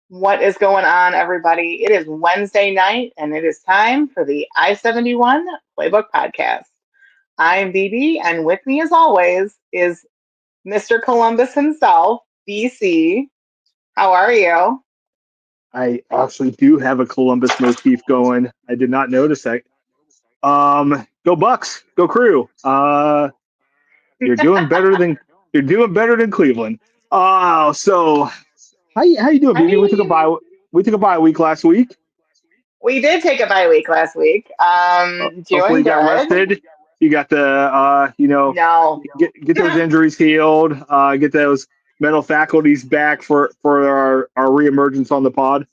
What is going on, everybody? It is Wednesday night, and it is time for the I-71 Playbook Podcast. I'm BB, and with me, as always, is Mr. Columbus himself, BC. How are you? I actually do have a Columbus motif going. I did not notice that. Go Bucks, go Crew. You're doing better than Cleveland. So how you doing, I BB? mean, We took a bye week last week. we did take a bye week last week. Hopefully Doing you got good. rested. You got the No. get those injuries healed. Get those mental faculties back for our reemergence on the pod.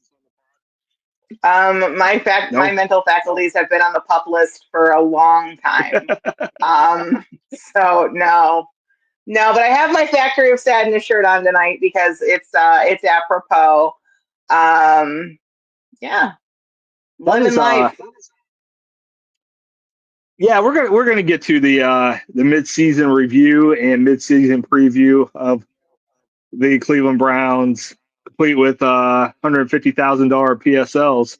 My No. mental faculties have been on the pup list for a long time. So no. No, but I have my Factory of Sadness shirt on tonight because it's apropos. Um, yeah, That living is life. Yeah, we're gonna get to the midseason review and midseason preview of the Cleveland Browns, complete with $150,000 PSLs.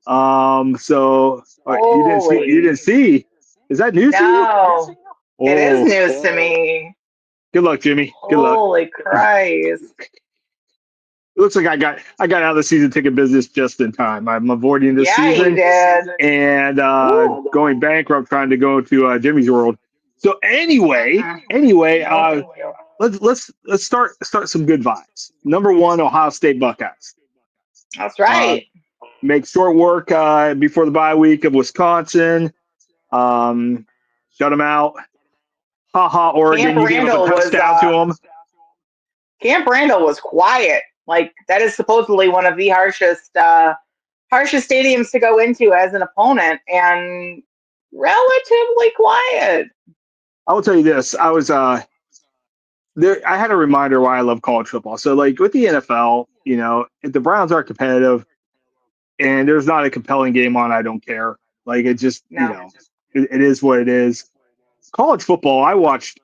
You didn't Holy see? Is that news to you? no, it is Oh, news to me. good luck, Jimmy. Good luck. Holy Christ! It looks like I got out of the season ticket business just in time. I'm avoiding this Yeah, you season did. and Woo. going bankrupt, trying to go to Jimmy's World. So Mm-mm. anyway, No, thank you. let's start some good vibes. Number one, Ohio State Buckeyes. That's Uh, right. make short work before the bye week of Wisconsin. Um, shut them out. Ha ha, Camp Oregon, you gave up a Randall was touchdown to them. Camp Randall was quiet. Like that is supposedly one of the harshest stadiums to go into as an opponent, and relatively quiet. I will tell you this: I was there. I had a reminder why I love college football. So, like with the NFL, if the Browns are competitive and there's not a compelling game on, I don't care. Like it just, No. it is what it is. College football, I watch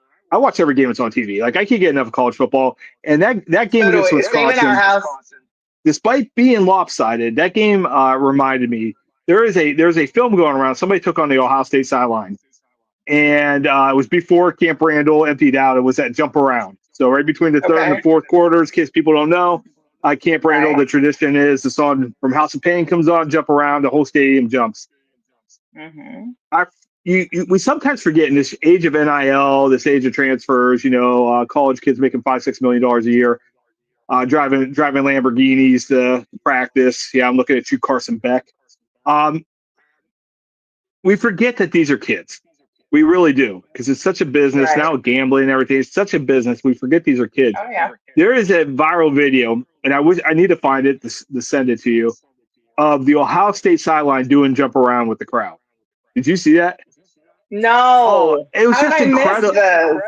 every game that's on TV. Like I can't get enough of college football. And that game So do against we. Same in our Wisconsin, house. despite being lopsided, that game reminded me there's a film going around. Somebody took on the Ohio State sideline, and it was before Camp Randall emptied out. It was that jump around. So right between the third and the Okay. fourth quarters, in case people don't know, Camp Randall, Right. the tradition is the song from House of Pain comes on, jump around, the whole stadium jumps. Hmm. I, we sometimes forget in this age of NIL, this age of transfers, college kids making $5-6 million a year, driving Lamborghinis to practice. Yeah, I'm looking at you, Carson Beck. Um, we forget that these are kids. We really do, because it's such a business Right. now. Gambling and everything, it's such a business. We forget these are kids. Oh yeah. There is a viral video, and I need to find it to send it to you, of the Ohio State sideline doing jump around with the crowd. Did you see that? Oh, No. it was How did just I miss incredible. this?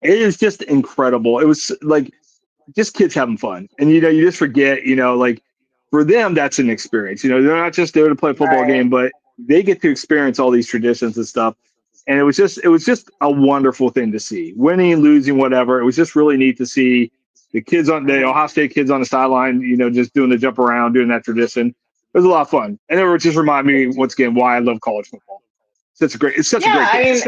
It is just incredible. It was like just kids having fun. And you just forget, like for them that's an experience. They're not just there to play a football Right. game, but they get to experience all these traditions and stuff. And it was just a wonderful thing to see. Winning, losing, whatever. It was just really neat to see the Hmm. Ohio State kids on the sideline, just doing the jump around, doing that tradition. It was a lot of fun. And it would just remind me once again why I love college football. It's such a Yeah. great I game. mean,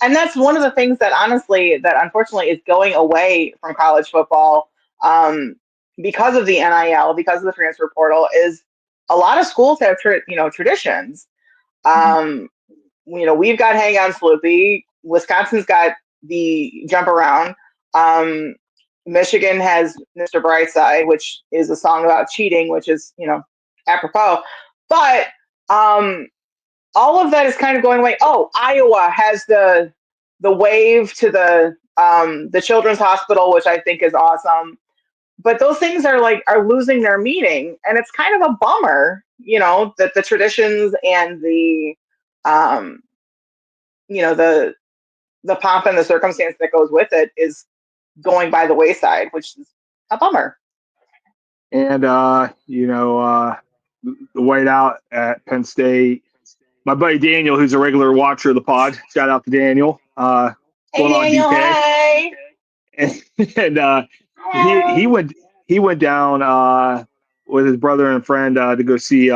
and that's one of the things that honestly, that unfortunately is going away from college football, um, because of the NIL, because of the transfer portal, is a lot of schools have traditions. Mhm. Um, we've got Hang On Sloopy. Wisconsin's got the Jump Around. Um, Michigan has Mr. Brightside, which is a song about cheating, which is, apropos. But um, all of that is kind of going away. Oh, Iowa has the wave to the children's hospital, which I think is awesome. But those things are losing their meaning, and it's kind of a bummer, that the traditions and um, the pomp and the circumstance that goes with it is going by the wayside, which is a bummer. And the whiteout at Penn State. My buddy Daniel, who's a regular watcher of the pod, shout out to Daniel. What's Hey going on, Daniel, DK? hey. And he Hey. went down. with his brother and a friend to go see.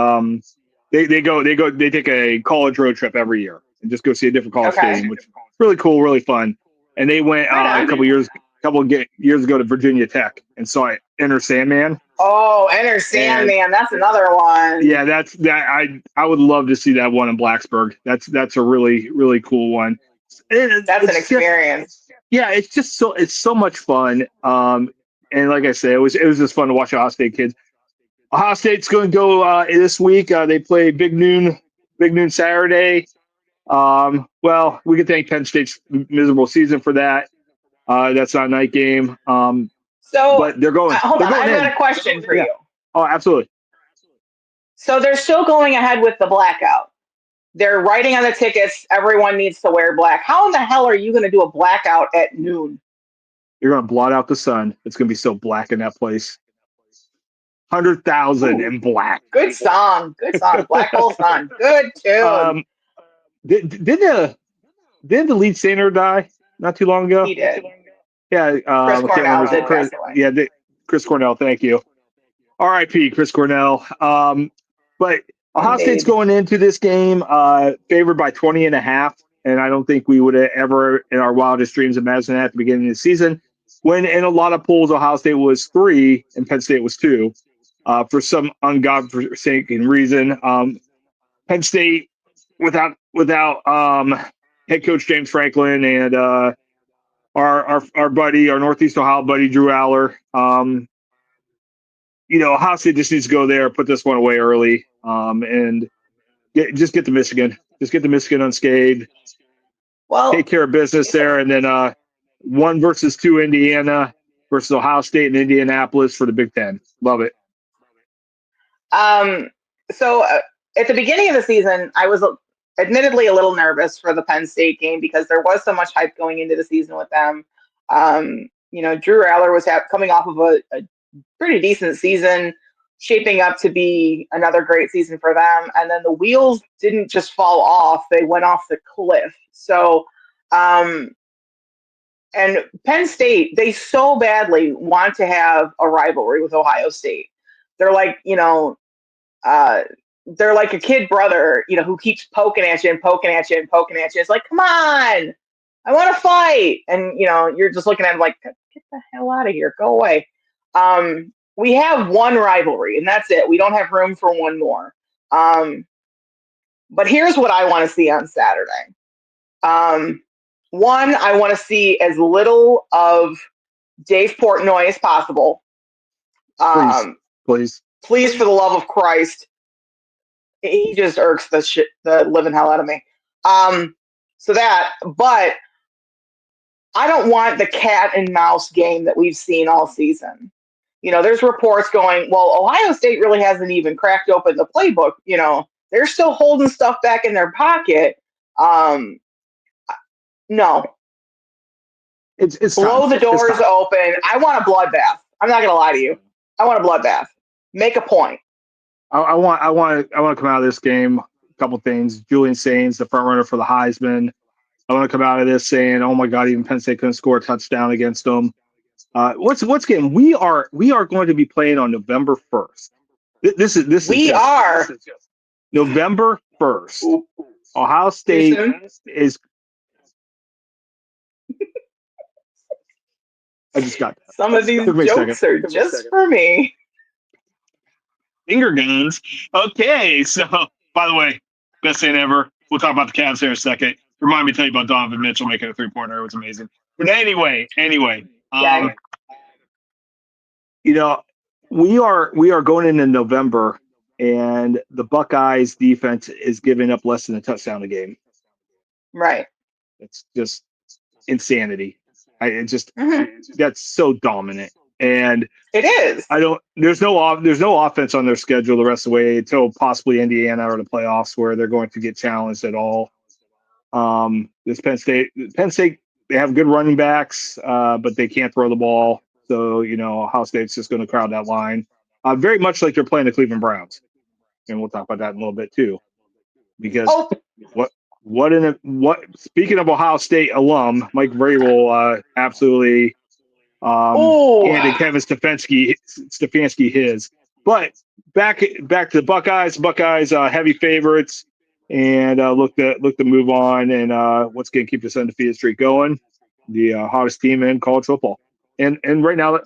They take a college road trip every year and just go see a different college stadium, which is really cool, really fun. And they went a couple years ago to Virginia Tech and saw Enter Sandman. Oh, Enter Sandman, that's another one. Yeah, I would love to see that one in Blacksburg. That's a really, really cool one. That's an experience. It's so much fun. And like I say, it was just fun to watch Ohio State kids. Ohio State's going to go this week. They play Big Noon Saturday. Well, we can thank Penn State's miserable season for that. That's not a night game. But they're going. Hold on, I've got a question for you. Oh, absolutely. So they're still going ahead with the blackout. They're writing on the tickets, everyone needs to wear black. How in the hell are you going to do a blackout at noon? You're going to blot out the sun. It's going to be so black in that place. 100,000 in black. Good song. Black Hole Sun. Good tune. Didn't the lead singer die not too long ago? He did. Yeah. Chris Cornell did pass away. Yeah, Chris Cornell. Thank you. R.I.P. Chris Cornell. But Ohio State's going into this game favored by 20.5, and I don't think we would have ever in our wildest dreams imagined that at the beginning of the season. When in a lot of polls, Ohio State was 3 and Penn State was 2. For some ungodforsaken reason, Penn State without head coach James Franklin and our buddy, our Northeast Ohio buddy Drew Aller. Ohio State just needs to go there, put this one away early, and get to Michigan. Just get to Michigan unscathed. Well, take care of business there, and then 1 versus 2 Indiana versus Ohio State and Indianapolis for the Big Ten. Love it. So at the beginning of the season, I was admittedly a little nervous for the Penn State game because there was so much hype going into the season with them. Drew Aller was coming off of a pretty decent season, shaping up to be another great season for them. And then the wheels didn't just fall off, they went off the cliff. So, and Penn State, they so badly want to have a rivalry with Ohio State. They're like, they're like a kid brother, who keeps poking at you and poking at you and poking at you. It's like, come on, I want to fight. And, you're just looking at him like, get the hell out of here. Go away. We have one rivalry and that's it. We don't have room for one more. But here's what I want to see on Saturday. One, I want to see as little of Dave Portnoy as possible. Please, for the love of Christ. He just irks the living hell out of me. But I don't want the cat and mouse game that we've seen all season. There's reports going, well, Ohio State really hasn't even cracked open the playbook. They're still holding stuff back in their pocket. No. It's blow the doors open. I want a bloodbath. I'm not going to lie to you. I want a bloodbath. Make a point. I want to come out of this game. A couple things. Julian Sains, the front runner for the Heisman. I want to come out of this saying, "Oh my God, even Penn State couldn't score a touchdown against them." What's game? We are going to be playing on November 1st. This is November 1st. Ohio State is. I just got that. Some of these jokes are just for me. Finger guns. Okay, so by the way, best thing ever. We'll talk about the Cavs here in a second. Remind me to tell you about Donovan Mitchell making a 3-pointer. It was amazing. But anyway, we are going into November, and the Buckeyes defense is giving up less than a touchdown a game. Right. It's just insanity. That's so dominant. And it is. There's no offense on their schedule the rest of the way until possibly Indiana or the playoffs where they're going to get challenged at all. This Penn State, they have good running backs, but they can't throw the ball. So, Ohio State's just going to crowd that line. Very much like they're playing the Cleveland Browns. And we'll talk about that in a little bit too. Because speaking of Ohio State alum, Mike Vrabel absolutely handed Kevin Stefanski his. But back to the Buckeyes. Buckeyes heavy favorites, and look to move on and once again keep this undefeated streak going. The hottest team in college football, and right now,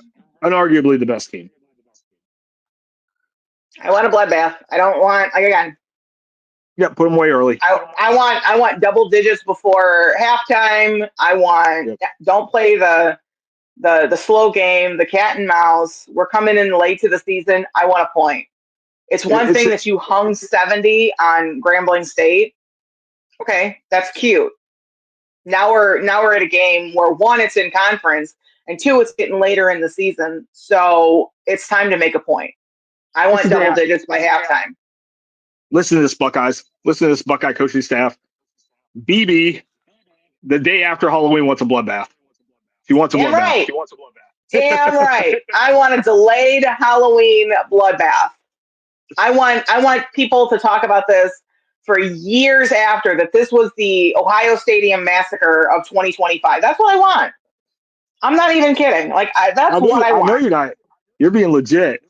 unarguably the best team. I want a bloodbath. I don't want again. Yeah, put them away early. I want double digits before halftime. I want don't play the slow game, the cat and mouse. We're coming in late to the season. I want a point. It's one thing that you hung 70 on Grambling State. Okay, that's cute. Now we're at a game where one, it's in conference, and two, it's getting later in the season. So it's time to make a point. I want double digits by halftime. Listen to this, Buckeyes. Listen to this, Buckeye coaching staff. BB, the day after Halloween, wants a bloodbath. She wants a bloodbath. Right. She wants a bloodbath. Damn right. I want a delayed Halloween bloodbath. I want people to talk about this for years after that this was the Ohio Stadium massacre of 2025. That's what I want. I'm not even kidding. Like that's what I want. I know you're not. You're being legit.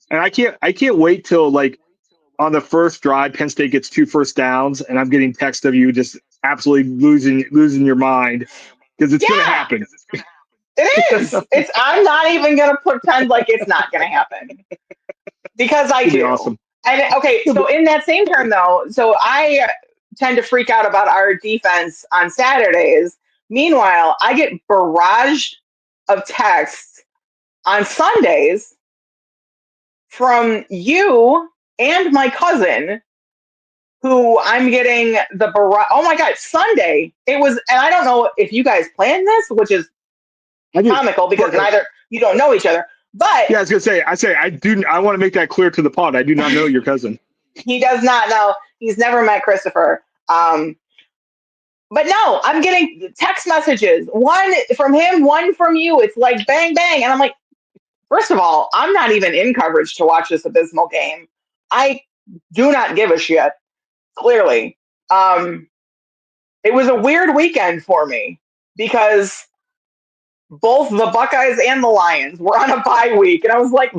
And I can't wait till like on the first drive, Penn State gets 2 first downs, and I'm getting text of you just absolutely losing your mind because it's going to happen. It is. I'm not even going to pretend like it's not going to happen because I do. Awesome. And okay, so in that same term though, so I tend to freak out about our defense on Saturdays. Meanwhile, I get barraged of texts on Sundays from you and my cousin, who I'm getting the barrage. Oh my God, Sunday. It was, and I don't know if you guys planned this, which is comical because you don't know each other. But yeah, I was gonna say, I want to make that clear to the pod. I do not know your cousin. He does not know. He's never met Christopher. But no, I'm getting text messages. One from him, one from you. It's like bang, bang. And I'm like, first of all, I'm not even in coverage to watch this abysmal game. I do not give a shit, clearly. It was a weird weekend for me because both the Buckeyes and the Lions were on a bye week. And I was like,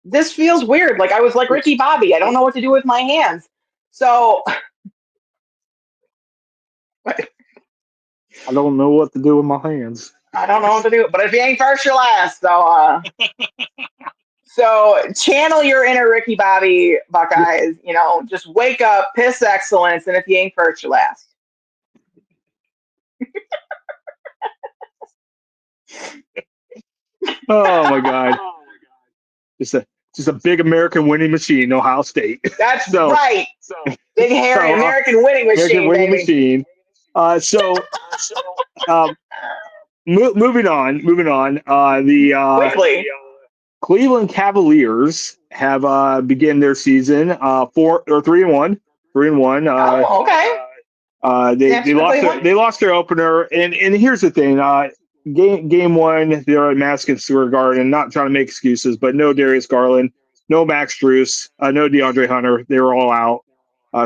this feels weird. Like I was like Ricky Bobby. I don't know what to do with my hands. So I don't know what to do with my hands. I don't know what to do. But if you ain't first, you're last. So so channel your inner Ricky Bobby, Buckeyes. You know, just wake up, piss excellence, and if you ain't first, you're last. Oh my God. Just a big American winning machine, Ohio State. That's right. So big hairy American winning machine. American winning machine. Moving on. The Cleveland Cavaliers have begun their season 3-1. Okay. They lost their opener, and here's the thing. Game 1, they're at Madison Square Garden. Not trying to make excuses, but no Darius Garland, no Max Strus, no DeAndre Hunter. They were all out.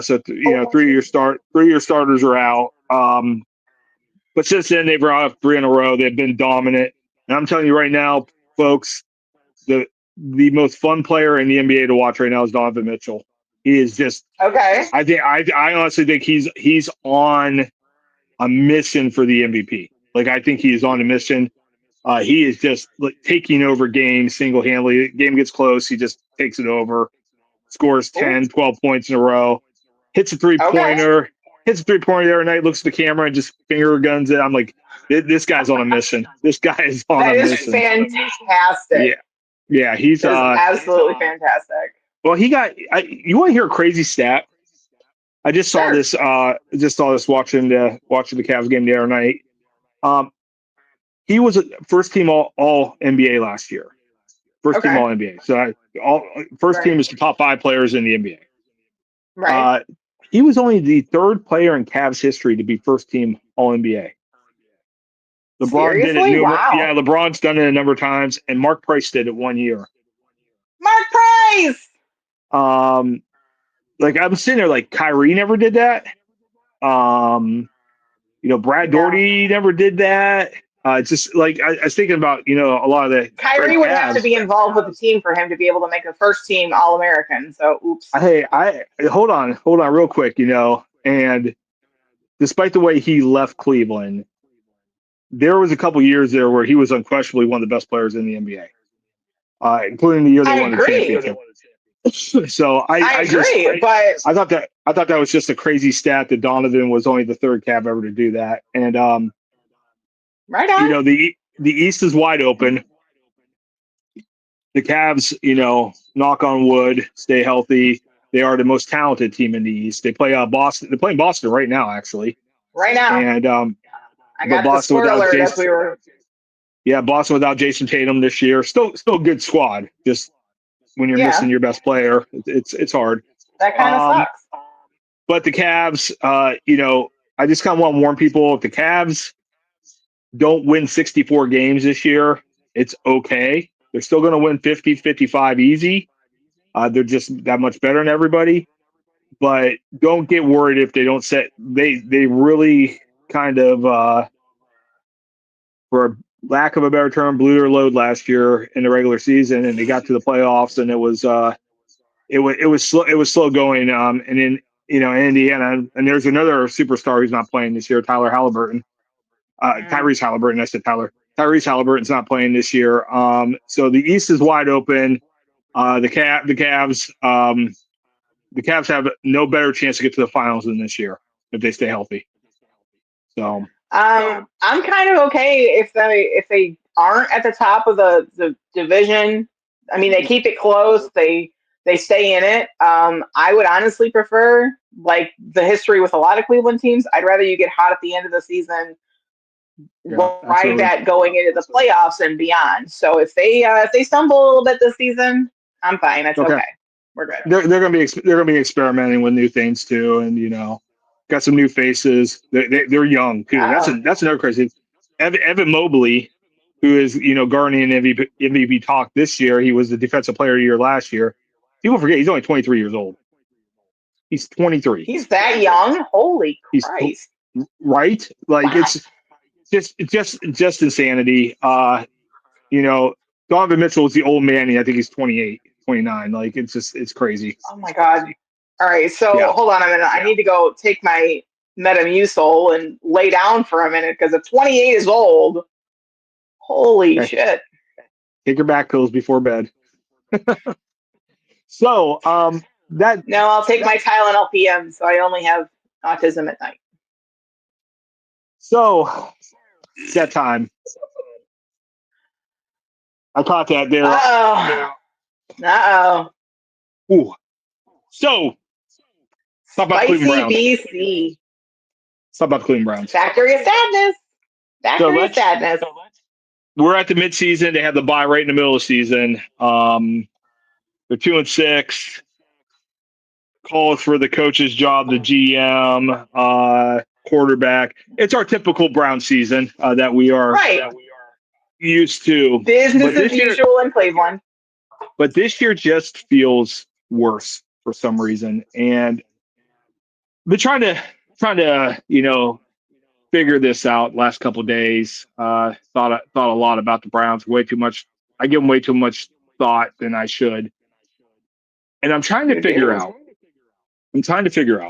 So 3-year starters are out. But since then, they've brought up 3 in a row. They've been dominant. And I'm telling you right now, folks, the most fun player in the NBA to watch right now is Donovan Mitchell. He is just okay. I honestly think he's on a mission for the MVP. Like I think he is on a mission. He is just like taking over games single-handedly. Game gets close, he just takes it over, scores 10, 12 points in a row, hits a three-pointer. Hits a three-pointer the other night, looks at the camera, and just finger guns it. I'm like, this guy's on a mission. This guy is on a mission. That is fantastic. Yeah, he's absolutely fantastic. Well, you want to hear a crazy stat? I just saw this. Watching the Cavs game the other night. He was a first team all NBA last year. First team all NBA. So first team is the top 5 players in the NBA. Right. He was only the 3rd player in Cavs history to be first team all NBA. LeBron did it. Wow. Yeah, LeBron's done it a number of times, and Mark Price did it 1 year. Mark Price. Like I'm sitting there, like Kyrie never did that. Brad Daugherty never did that. It's just like I was thinking about, a lot of the great Kyrie would have to Cavs. be involved with the team for him to be able to make a first team All American. So, oops. Hey, I hold on real quick, and despite the way he left Cleveland, there was a couple years there where he was unquestionably one of the best players in the NBA, including the year they I won the agree. championship. So I agree, but I thought that was just a crazy stat that Donovan was only the third Cav ever to do that. And right on. the East is wide open. The Cavs, knock on wood, stay healthy. They are the most talented team in the East. They play Boston. They're playing Boston right now, actually. Right now, And I but got the Boston spoiler without alert as Jason, we were. yeah, Boston without Jason Tatum this year. Still a good squad. Just when you're missing Yeah, your best player, it's hard. that kind of Um, sucks. but the Cavs, I just kind of want to warn people: if the Cavs don't win 64 games this year, it's okay. They're still going to win 50, 55 easy. They're just that much better than everybody. But don't get worried if they don't set. They really kind of, for lack of a better term, blew their load last year in the regular season, and they got to the playoffs, and it was slow going. And in Indiana, and there's another superstar who's not playing this year, Tyler Halliburton. Tyrese Halliburton. I said Tyler. Tyrese Halliburton's not playing this year. So the East is wide open. The Cavs have no better chance to get to the finals than this year if they stay healthy. So I'm kind of okay if they aren't at the top of the division. I mean, they keep it close. They stay in it. I would honestly prefer, like the history with a lot of Cleveland teams. I'd rather you get hot at the end of the season, yeah, ride absolutely. that going into the playoffs and beyond. So if they stumble a little bit this season, I'm fine. It's Okay. okay. We're good. They're gonna be experimenting with new things too, and got some new faces. They're young too. Uh, That's another crazy. Evan Mobley, who is garnering MVP talk this year. He was the defensive player of the year last year. People forget he's only 23 years old. He's 23. he's that young. Holy He's Christ! right. Like Wow. it's just insanity. Donovan Mitchell is the old man. I think he's 28, 29. Like it's crazy. Oh my God. All right. So Yeah. hold on a minute. I need to go take my Metamucil and lay down for a minute because at 28 years old, holy Okay. shit. Take your back pills before bed. So that No, I'll take my Tylenol PM so I only have autism at night. so it's that time. I caught that there. Uh-oh. Uh-oh. Ooh. So talk about Cleveland Spicy Browns. BC. Talk about Cleveland Browns. Factory of sadness. Factory of sadness. We're at the midseason. They have the bye right in the middle of the season. They're 2-6. Calls for the coach's job, the GM, quarterback. It's our typical Brown season that we are used to. Business as usual in Cleveland. But this year just feels worse for some reason, and I've been trying to figure this out last couple of days. Thought a lot about the Browns. Way too much. I give them way too much thought than I should, and I'm trying to figure out.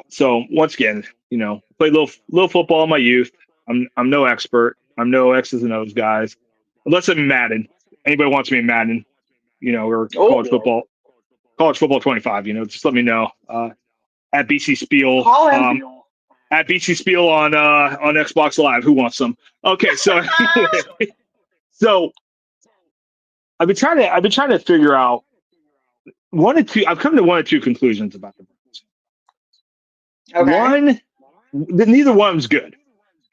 So once again, played little football in my youth. I'm no expert. I'm no X's and O's guys, unless I'm Madden. Anybody wants me in Madden, or college football. College football 25. Just let me know. At BC Spiel. At BC Spiel on Xbox Live. Who wants some? Okay, so so I've been trying to figure out one or two. I've come to one or two conclusions about the Browns. Okay. One, neither one's good.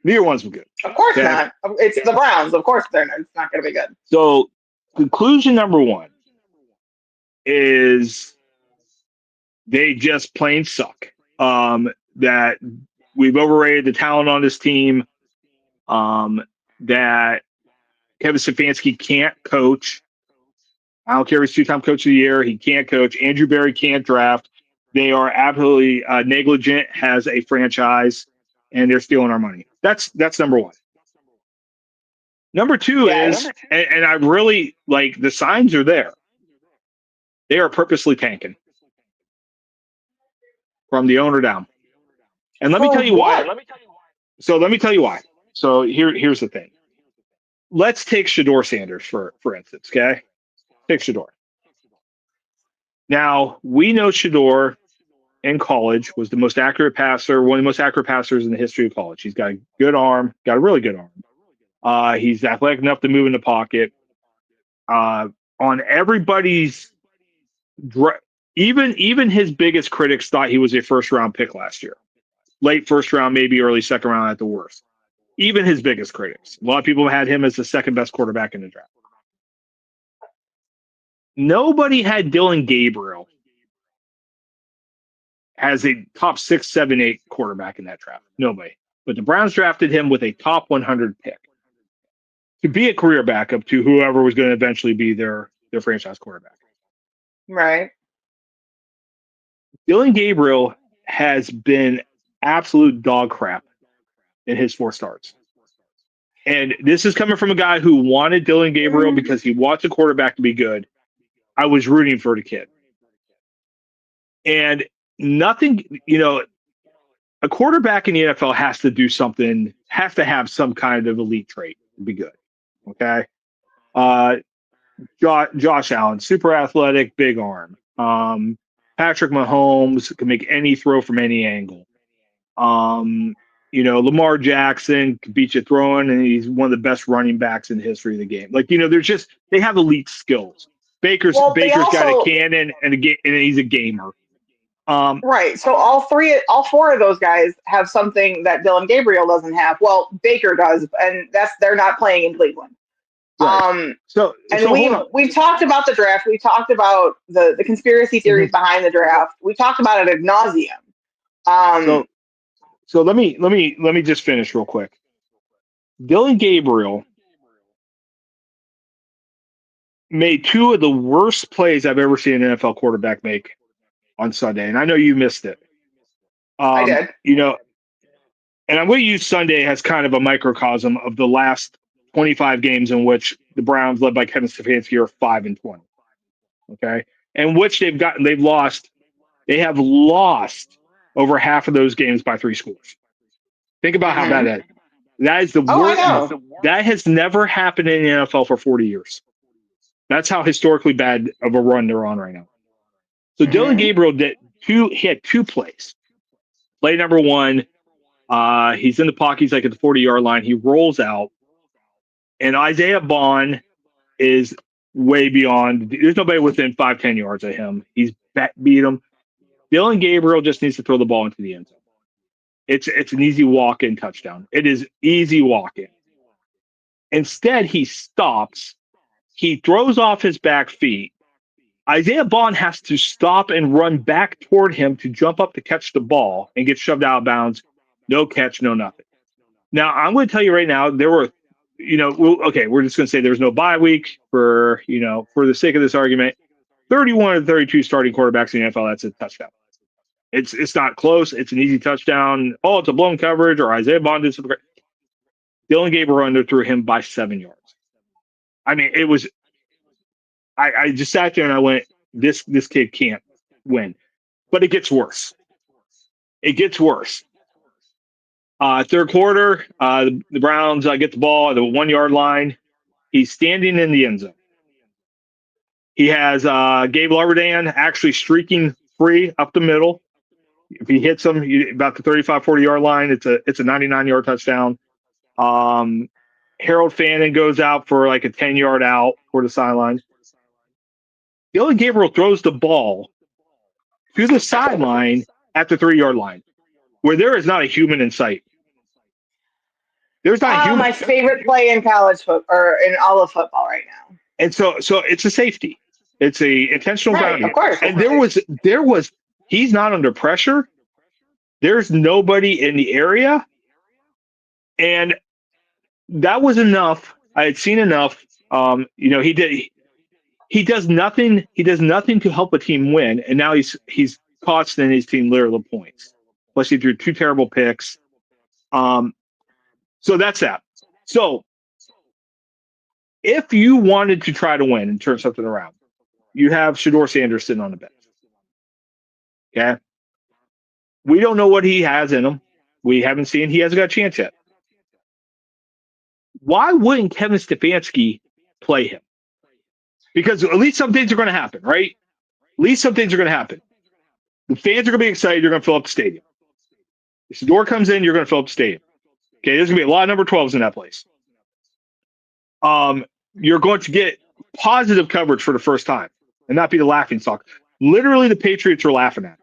Neither one's good. Of course not. It's the Browns. Of course it's not going to be good. So conclusion number one is they just plain suck. That we've overrated the talent on this team. That Kevin Stefanski can't coach. I don't care if he's two-time coach of the year. He can't coach. Andrew Berry can't draft. They are absolutely negligent as a franchise, and they're stealing our money. That's number one. Number two Yes. is, and I really like the signs are there. They are purposely tanking from the owner down. And let me For tell you why. what? So let me tell you why. So here's the thing. Let's take Shador Sanders for instance. Okay, take Shador. Now we know Shador in college was the most accurate passer, one of the most accurate passers in the history of college. He's got a good arm, got a really good arm. He's athletic enough to move in the pocket. On everybody's, even his biggest critics thought he was a first round pick last year, late first round, maybe early second round at the worst. Even his biggest critics. A lot of people had him as the second best quarterback in the draft. Nobody had Dylan Gabriel as a top 6, 7, 8 quarterback in that draft. Nobody. But the Browns drafted him with a top 100 pick to be a career backup to whoever was going to eventually be their franchise quarterback. Right. Dylan Gabriel has been absolute dog crap in his 4 starts. And this is coming from a guy who wanted Dylan Gabriel because he wants a quarterback to be good. I was rooting for the kid. And nothing, a quarterback in the NFL has to do something, has to have some kind of elite trait to be good. Okay. Josh Allen, super athletic, big arm. Patrick Mahomes can make any throw from any angle. Lamar Jackson can beat you throwing, and he's one of the best running backs in the history of the game. They have elite skills. Baker's got a cannon and he's a gamer. Right. So all 4 of those guys have something that Dylan Gabriel doesn't have. Well, Baker does, and they're not playing in Cleveland. Right. We've talked about the draft. We talked about the conspiracy theories behind the draft. We talked about it ad nauseum. So let me just finish real quick. Dylan Gabriel made 2 of the worst plays I've ever seen an NFL quarterback make on Sunday, and I know you missed it. I did. And I'm going to use Sunday as kind of a microcosm of the last 25 games in which the Browns, led by Kevin Stefanski, are 5-20. Okay, and which they have lost over half of those games by 3 scores. Think about how bad that is. That is the worst. That has never happened in the NFL for 40 years. That's how historically bad of a run they're on right now. So Dylan Gabriel he had 2 plays. Play number 1, he's in the pocket. He's like at the 40-yard line. He rolls out, and Isaiah Bond is way beyond. There's nobody within 5-10 yards of him. He's beat him. Dylan Gabriel just needs to throw the ball into the end zone. It's an easy walk-in touchdown. It is easy walk-in. Instead, he stops. He throws off his back feet. Isaiah Bond has to stop and run back toward him to jump up to catch the ball and get shoved out of bounds. No catch, no nothing. Now, I'm going to tell you right now, there were, we're just going to say there's no bye week for the sake of this argument. 31 of 32 starting quarterbacks in the NFL, that's a touchdown. It's not close. It's an easy touchdown. Oh, it's a blown coverage, or Isaiah Bond did something. Dylan Gabriel underthrew him by 7 yards. I mean, it was. I just sat there and I went, this kid can't win. But it gets worse. It gets worse. Third quarter, the Browns get the ball at the 1 yard line. He's standing in the end zone. He has Gabe Larberdan actually streaking free up the middle. If he hits him about the 35, 40 yard line, it's a 99-yard touchdown. Harold Fannin goes out for like a 10-yard out for the sideline. Dylan Gabriel throws the ball to the sideline at the 3-yard line, where there is not a human in sight. There's not a human. My favorite play in college football, or in all of football right now. And so it's a safety. It's a intentional grounding. Of course. And there was he's not under pressure. There's nobody in the area. And that was enough. I had seen enough. He does nothing. He does nothing to help a team win. And now he's costing his team literal points. Plus he threw 2 terrible picks. So that's that. So if you wanted to try to win and turn something around, you have Shedeur Sanders sitting on the bench. Okay. We don't know what he has in him. We haven't seen. He hasn't got a chance yet. Why wouldn't Kevin Stefanski play him? Because at least some things are going to happen, right? At least some things are going to happen. The fans are going to be excited. You're going to fill up the stadium. If the door comes in, you're going to fill up the stadium. Okay, there's going to be a lot of number 12s in that place. You're going to get positive coverage for the first time and not be the laughing stock. Literally, the Patriots are laughing at him.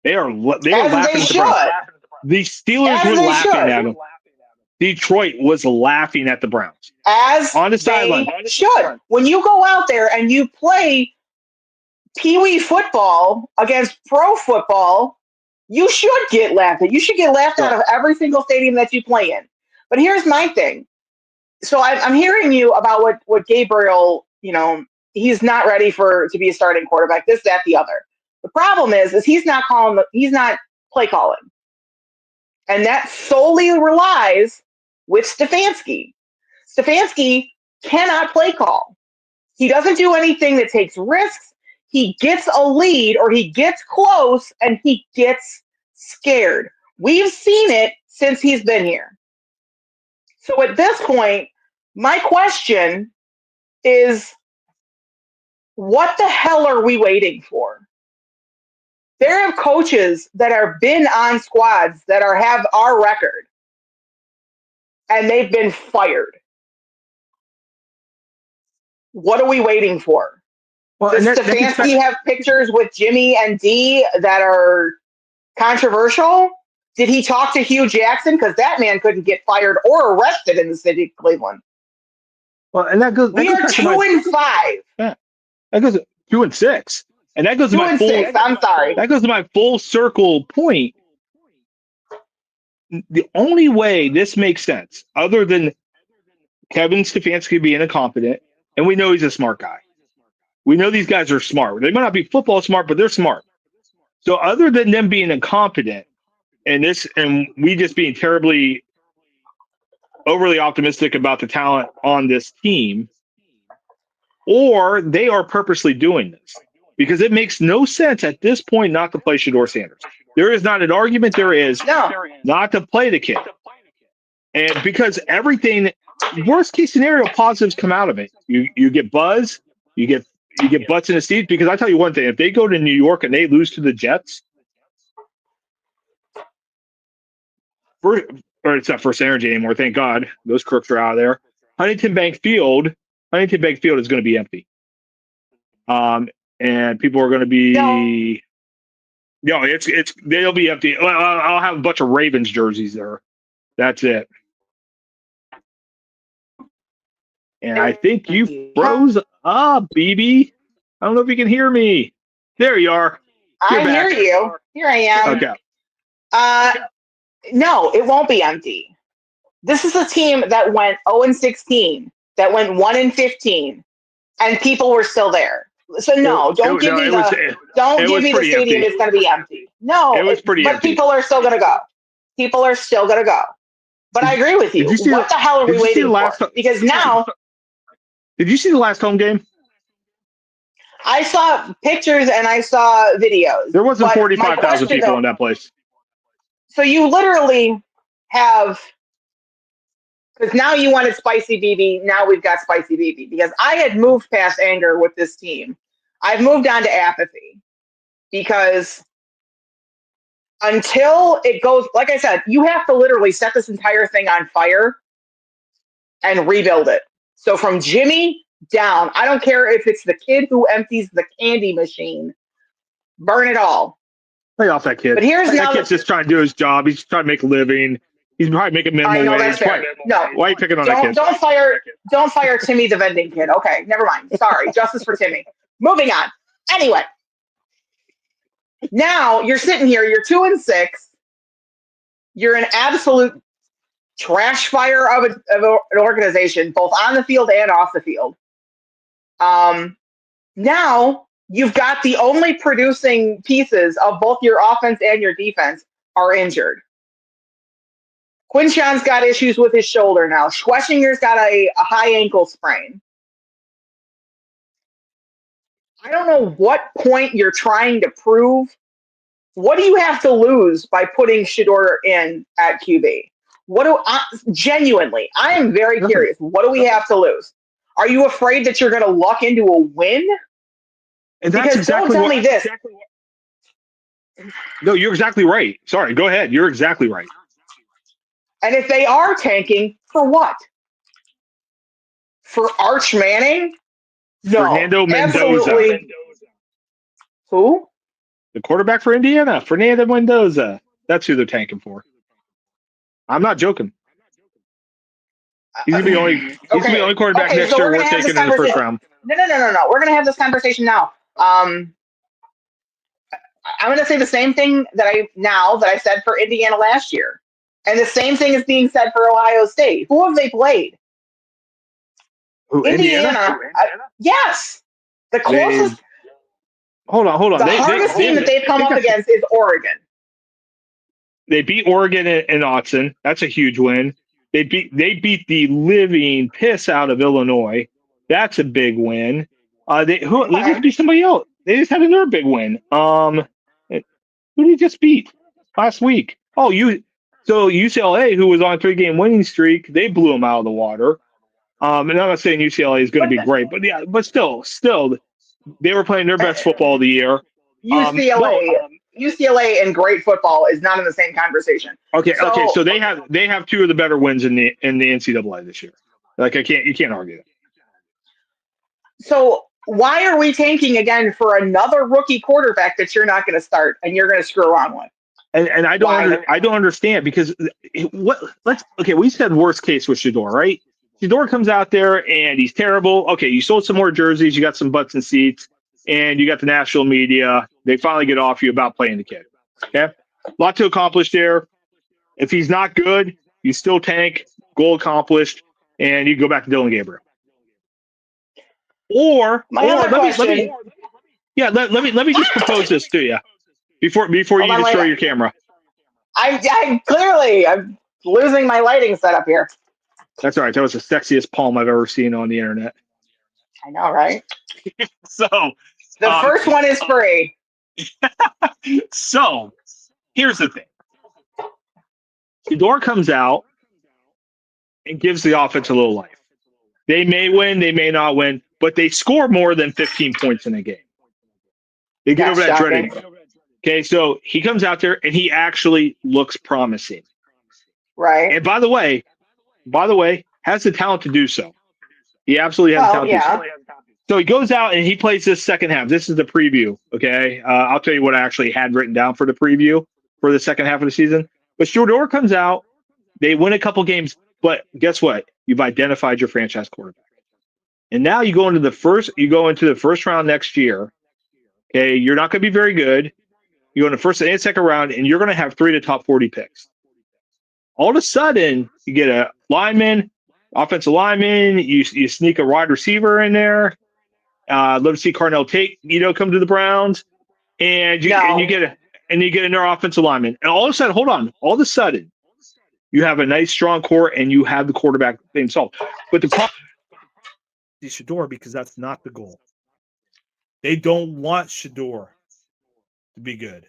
They are laughing at the Browns. The Steelers were laughing at him. Detroit was laughing at the Browns. As on the sideline. Should. When you go out there and you play Pee-wee football against pro football, you should get laughed at. You should get laughed out of every single stadium that you play in. But here's my thing. So I'm hearing you about what Gabriel, he's not ready to be a starting quarterback, this, that, the other. The problem is he's not play calling. And that solely relies with Stefanski. Stefanski cannot play call. He doesn't do anything that takes risks. He gets a lead or he gets close and he gets scared. We've seen it since he's been here. So at this point, my question is, what the hell are we waiting for? There are coaches that have been on squads that have our record, and they've been fired. What are we waiting for? Well, Does Stefanski have pictures with Jimmy and D that are controversial? Did he talk to Hugh Jackson? Because that man couldn't get fired or arrested in the city of Cleveland. Well, and that goes. We are 2-5. Yeah, that goes 2-6, and that goes to my full. I'm sorry. That goes to my full circle point. The only way this makes sense, other than Kevin Stefanski being incompetent, and we know he's a smart guy. We know these guys are smart. They might not be football smart, but they're smart. So other than them being incompetent and we just being terribly overly optimistic about the talent on this team, or they are purposely doing this because it makes no sense at this point not to play Shedeur Sanders. There is not an argument there is not to play the kid. And because everything, worst case scenario, positives come out of it. You get buzz, you get butts in the seats, because I tell you one thing, if they go to New York and they lose to the Jets, or it's not First Energy anymore, thank God. Those crooks are out of there. Huntington Bank Field is going to be empty. And people are going to be they'll be empty. I'll have a bunch of Ravens jerseys there. That's it. And I think you froze up, BB. I don't know if you can hear me. There you are. I hear you. Here I am. Okay. No, it won't be empty. This is a team that went 0-16, that went 1-15, and people were still there. So don't give me the stadium is going to be empty. No, it was pretty but empty. People are still going to go. People are still going to go. But I agree with you. What the hell are we waiting for? Because now, did you see the last home game? I saw pictures and I saw videos. There wasn't 45,000 people in that place. So you literally have, because now you wanted spicy BB, now we've got spicy BB. Because I had moved past anger with this team. I've moved on to apathy. Because until it goes, like I said, you have to literally set this entire thing on fire and rebuild it. So from Jimmy down, I don't care if it's the kid who empties the candy machine, burn it all. Lay off that kid. But here's that kid's just trying to do his job. He's trying to make a living. He's probably making minimum wage. That's fair. No, why are you picking on that kid? Don't fire Timmy the vending kid. Okay, never mind. Sorry, justice for Timmy. Moving on. Anyway, now you're sitting here. You're 2-6. You're an absolute trash fire of an organization, both on the field and off the field. Now you've got the only producing pieces of both your offense and your defense are injured. Quinshawn's got issues with his shoulder now. Schwechinger's got a high ankle sprain. I don't know what point you're trying to prove. What do you have to lose by putting Shedeur in at QB? Genuinely, I am very curious. What do we have to lose? Are you afraid that you're going to luck into a win? And that's because exactly don't tell me this. No, you're exactly right. Sorry, go ahead. You're exactly right. And if they are tanking, for what? For Arch Manning? No. Fernando Mendoza. Absolutely. Who? The quarterback for Indiana, Fernando Mendoza. That's who they're tanking for. I'm not joking. He's gonna be the only quarterback next year we're taking in the first round. No. We're gonna have this conversation now. I'm gonna say the same thing that I said for Indiana last year, and the same thing is being said for Ohio State. Who have they played? Who, Indiana? Yes, the closest. Hold on. The hardest team that they've come up against is Oregon. They beat Oregon in Autzen. That's a huge win. They beat the living piss out of Illinois. That's a big win. They just beat somebody else. They just had another big win. Who did they just beat last week? So UCLA, who was on a 3-game winning streak, they blew them out of the water. And I'm not saying UCLA is going to be great, but still, they were playing their best football of the year. UCLA and great football is not in the same conversation. Okay. So they have two of the better wins in the NCAA this year. You can't argue that. So why are we tanking again for another rookie quarterback that you're not going to start and you're going to screw around with? And I don't understand because we said worst case with Shedeur, right? Shedeur comes out there and he's terrible. Okay, you sold some more jerseys, you got some butts and seats, and you got the national media. They finally get off you about playing the kid. Okay, a lot to accomplish there. If he's not good, you still tank, goal accomplished, and you go back to Dylan Gabriel. Let me just propose this to you before you destroy your camera. I'm losing my lighting setup here. That's all right. That was the sexiest palm I've ever seen on the internet. I know, right? So the first one is free. So here's the thing. Shedeur comes out and gives the offense a little life. They may win, they may not win, but they score more than 15 points in a game. They get over that dreading. Okay, so he comes out there and he actually looks promising. Right. And by the way, has the talent to do so. He absolutely has the talent to do so. So he goes out and he plays this second half. This is the preview, okay? I'll tell you what I actually had written down for the preview for the second half of the season. But Shedeur comes out, they win a couple games, but guess what? You've identified your franchise quarterback. And now you go into the first round next year. Okay, you're not going to be very good. You go in the first and second round, and you're going to have 3 of the top 40 picks. All of a sudden, you get a lineman, offensive lineman. You sneak a wide receiver in there. Love to see Carnell Tate, come to the Browns, and you get another offensive lineman. And all of a sudden, all of a sudden, you have a nice strong core, and you have the quarterback thing solved. But the problem is Shedeur, because that's not the goal. They don't want Shedeur to be good.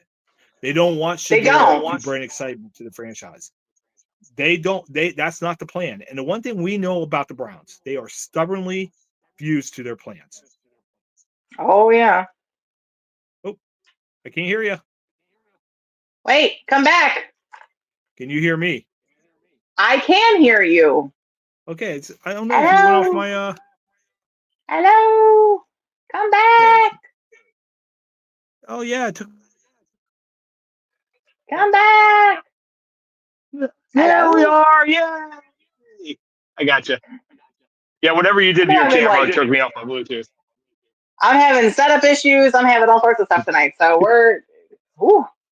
They don't want Shedeur to bring excitement to the franchise. That's not the plan. And the one thing we know about the Browns, they are stubbornly fused to their plans. Oh, yeah. Oh, I can't hear you. Wait, come back. Can you hear me? I can hear you. Okay, I don't know. Hello? If you went off my Hello. Come back. Oh yeah, Come back. There we are. Yay! I gotcha. Yeah, whatever you did to your camera took me off my Bluetooth. I'm having setup issues. I'm having all sorts of stuff tonight. So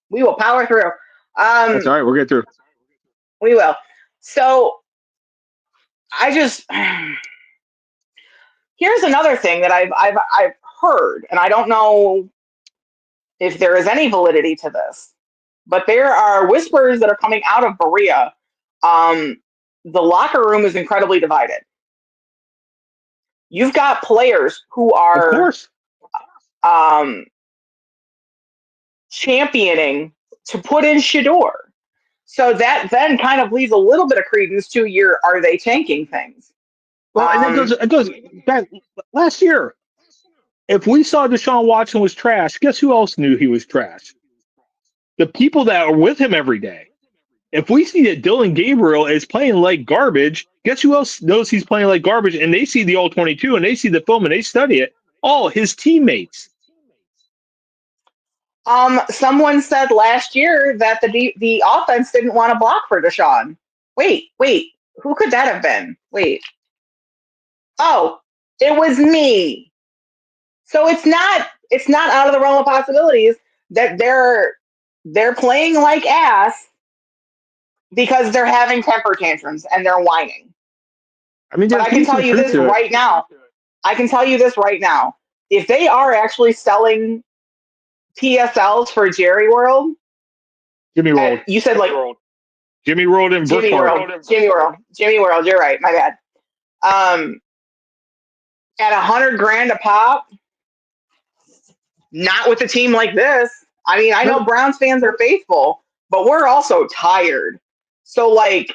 we will power through. That's all right. We'll get through. We will. So here's another thing that I've heard, and I don't know if there is any validity to this, but there are whispers that are coming out of Berea the locker room is incredibly divided. You've got players who Of are course. championing to put in Shador. So that then kind of leaves a little bit of credence to your are they tanking things. Well, and it goes back last year. If we saw Deshaun Watson was trash, guess who else knew he was trash? The people that are with him every day. If we see that Dylan Gabriel is playing like garbage, guess who else knows he's playing like garbage? And they see the all-22 and they see the film and they study it. All his teammates. Someone said last year that the offense didn't want to block for Deshaun. Wait, who could that have been? Wait. Oh, it was me. So it's not out of the realm of possibilities that they're playing like ass because they're having temper tantrums and they're whining. I mean, but I can tell you this right now. I can tell you this right now. If they are actually selling PSLs for Jerry World, Jimmy World. You said like Jimmy World and Jimmy World. Jimmy World. You're right. My bad. At $100,000 a pop, not with a team like this. I mean, I know Browns fans are faithful, but we're also tired. So, like,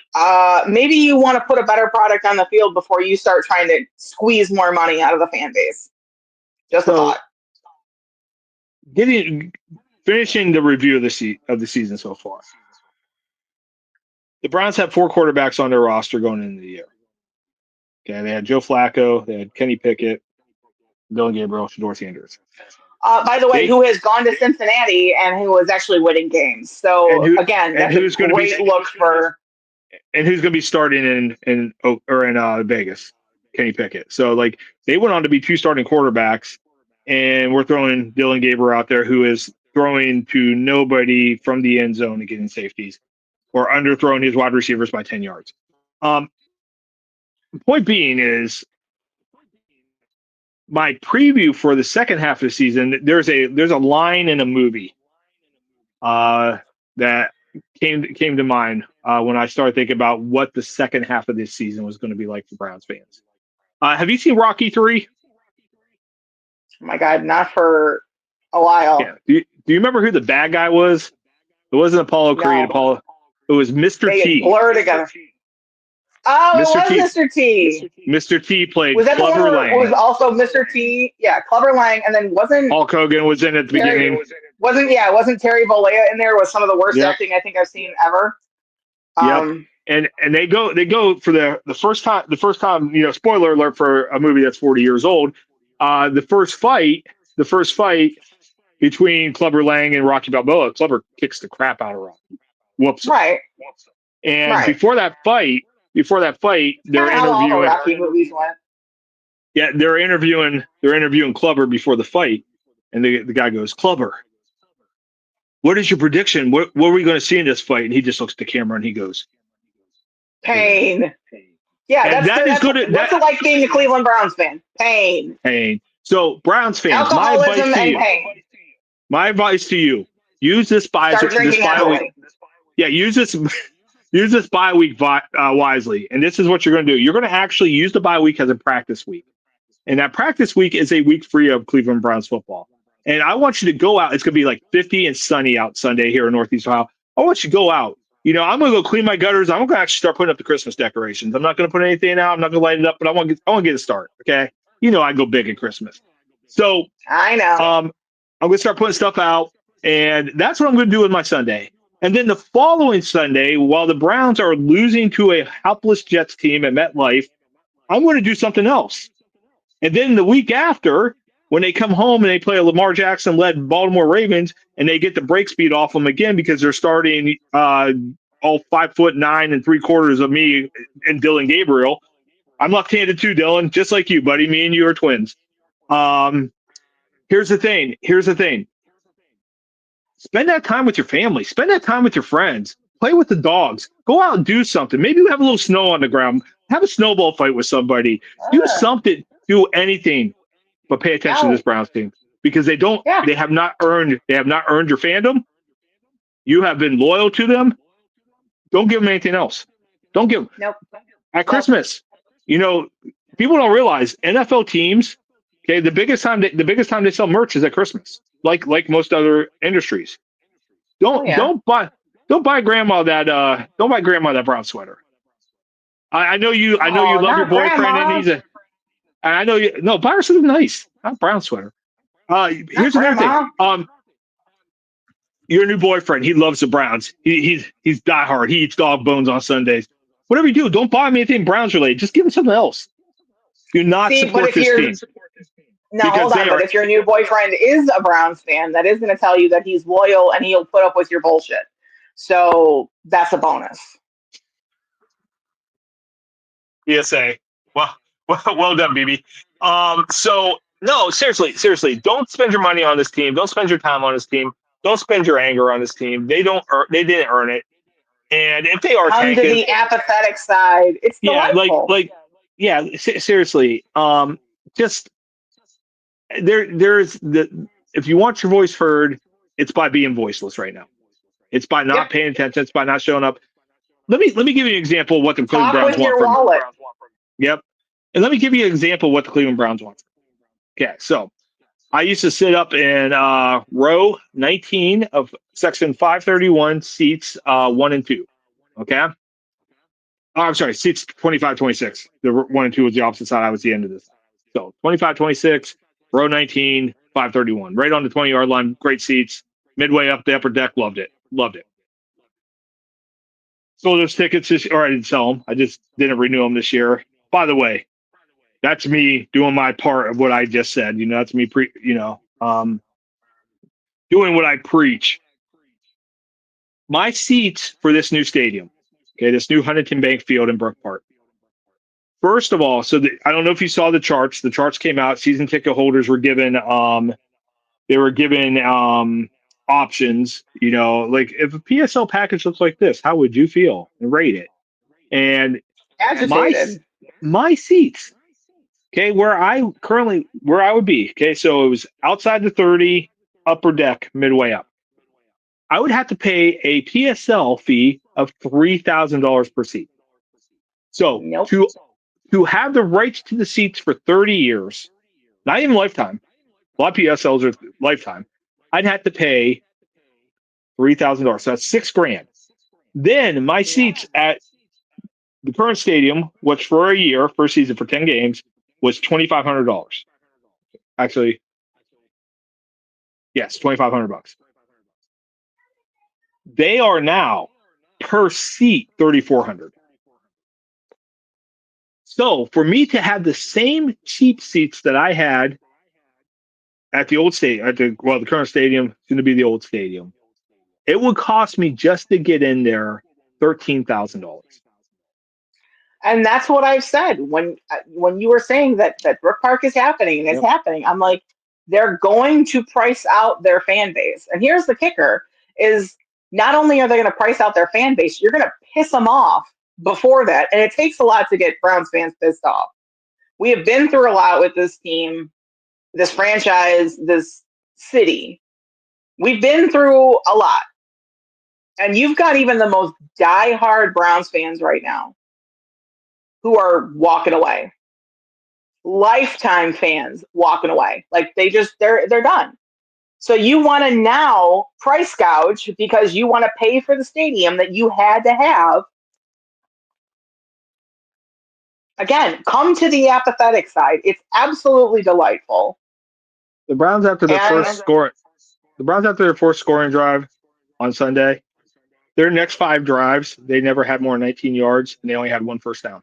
maybe you want to put a better product on the field before you start trying to squeeze more money out of the fan base. Just a thought. Finishing the review of the season so far. The Browns have 4 quarterbacks on their roster going into the year. Okay, they had Joe Flacco, they had Kenny Pickett, Dylan Gabriel, Shador Sanders. By the way, who has gone to Cincinnati and who is actually winning games. So again, that's a great look for. And who's going to be starting in Vegas? Kenny Pickett. So like they went on to be 2 starting quarterbacks, and we're throwing Dylan Gabriel out there, who is throwing to nobody from the end zone and getting safeties, or underthrowing his wide receivers by 10 yards. The point being is, my preview for the second half of the season, there's a line in a movie that came to mind when I started thinking about what the second half of this season was going to be like for Browns fans. Have you seen Rocky 3? Oh my God, not for a while. Yeah. Do you remember who the bad guy was? It wasn't Apollo Creed. It was Mr. T. Blur together. Oh, Mr. It was Mr. T. Mr. T played was that Clubber Lang. It was also Mr. T. Yeah, Clubber Lang, and then wasn't Hulk Hogan was in at the beginning. Wasn't Terry Bollea in there? Was some of the worst acting I think I've seen ever. Yep. And they go for the first time, spoiler alert for a movie that's 40 years old. The first fight between Clubber Lang and Rocky Balboa, Clubber kicks the crap out of Rocky. Whoops. Right. And before that fight, they're interviewing. Rocky movies went. Yeah, they're interviewing Clubber before the fight, and the guy goes, "Clubber, what is your prediction? What are we going to see in this fight?" And he just looks at the camera and he goes, "Pain." Yeah, that's what's it like being a Cleveland Browns fan? Pain. So Browns fans, my advice to you: use this bye week. Yeah, use this bye week wisely. And this is what you're going to do. You're going to actually use the bye week as a practice week. And that practice week is a week free of Cleveland Browns football. And I want you to go out. It's going to be like 50 and sunny out Sunday here in Northeast Ohio. I want you to go out. I'm going to go clean my gutters. I'm going to actually start putting up the Christmas decorations. I'm not going to put anything out. I'm not going to light it up, but I want to get a start. Okay. I go big at Christmas. So I know. I'm going to start putting stuff out. And that's what I'm going to do with my Sunday. And then the following Sunday, while the Browns are losing to a helpless Jets team at MetLife, I'm going to do something else. And then the week after, when they come home and they play a Lamar Jackson-led Baltimore Ravens, and they get the break speed off them again because they're starting all 5'9" and 3/4 of me and Dylan Gabriel. I'm left-handed too, Dylan, just like you, buddy. Me and you are twins. Here's the thing. Spend that time with your family. Spend that time with your friends. Play with the dogs. Go out and do something. Maybe you have a little snow on the ground. Have a snowball fight with somebody. Do something. Do anything. But pay attention to this Browns team, because they have not earned your fandom. You have been loyal to them. Don't give them anything else. Don't give Nope. at Christmas. You know, people don't realize NFL teams. Okay, the biggest time they sell merch is at Christmas, like most other industries. Oh, yeah. Don't buy grandma that brown sweater. I know you Oh, love your not boyfriend and grandma. and I know you no buy her something nice, not brown sweater. Not Here's another thing. grandma. Your new boyfriend, he loves the Browns. He's diehard. He eats dog bones on Sundays. Whatever you do, don't buy him anything Browns related. Just give him something else. Do not See, but support if this you're team now because hold they on, but are. if your new boyfriend is a Browns fan, that is going to tell you that he's loyal and he'll put up with your bullshit. So that's a bonus. ESA. Well done, BB. So no, seriously, don't spend your money on this team. Don't spend your time on this team. Don't spend your anger on this team. They didn't earn it. And if they are Come to tanking, the apathetic side. It's yeah, delightful. yeah, seriously. Just there's the if you want your voice heard, it's by being voiceless right now. It's by not Yep. paying attention. It's by not showing up. Let me give you an example of what the Cleveland Talk Browns with want your from. wallet. Yep. And let me give you an example of what the Cleveland Browns want. Okay, so I used to sit up in row 19 of section 531, seats 1 and 2. Okay. Oh, I'm sorry, seats 25, 26. The 1 and 2 was the opposite side. I was the end of this. So 25, 26, row 19, 531. Right on the 20-yard line. Great seats. Midway up the upper deck. Loved it. Sold those tickets or I didn't sell them. I just didn't renew them this year. By the way, that's me doing my part of what I just said. You know, that's me doing what I preach. My seats for this new stadium, okay, this new Huntington Bank Field in Brook Park. First of all, I don't know if you saw the charts. The charts came out. Season ticket holders were given options. You know, like if a PSL package looks like this, how would you feel and rate it? And my Agitated. my seats, okay, where I would be, okay, so it was outside the 30, upper deck, midway up. I would have to pay a PSL fee of $3,000 per seat. So Nope. to have the rights to the seats for 30 years, not even lifetime, a lot of PSLs are lifetime, I'd have to pay $3,000. So that's $6,000. Then my seats at the current stadium, which for a year, first season for 10 games, was $2,500. Actually, yes, $2,500. They are now per seat $3,400. So for me to have the same cheap seats that I had at the old stadium, the current stadium, soon to be the old stadium, it would cost me just to get in there $13,000. And that's what I've said when you were saying that Brook Park is happening and it's Yep. happening. I'm like, they're going to price out their fan base. And here's the kicker: is not only are they going to price out their fan base, you're going to piss them off before that. And it takes a lot to get Browns fans pissed off. We have been through a lot with this team, this franchise, this city. We've been through a lot. And you've got even the most diehard Browns fans right now who are walking away. Lifetime fans walking away. Like they're done. So you want to now price gouge because you want to pay for the stadium that you had to have. Again, come to the apathetic side. It's absolutely delightful. The Browns after their And first scoring drive on Sunday, their next 5 drives, they never had more than 19 yards and they only had 1 first down.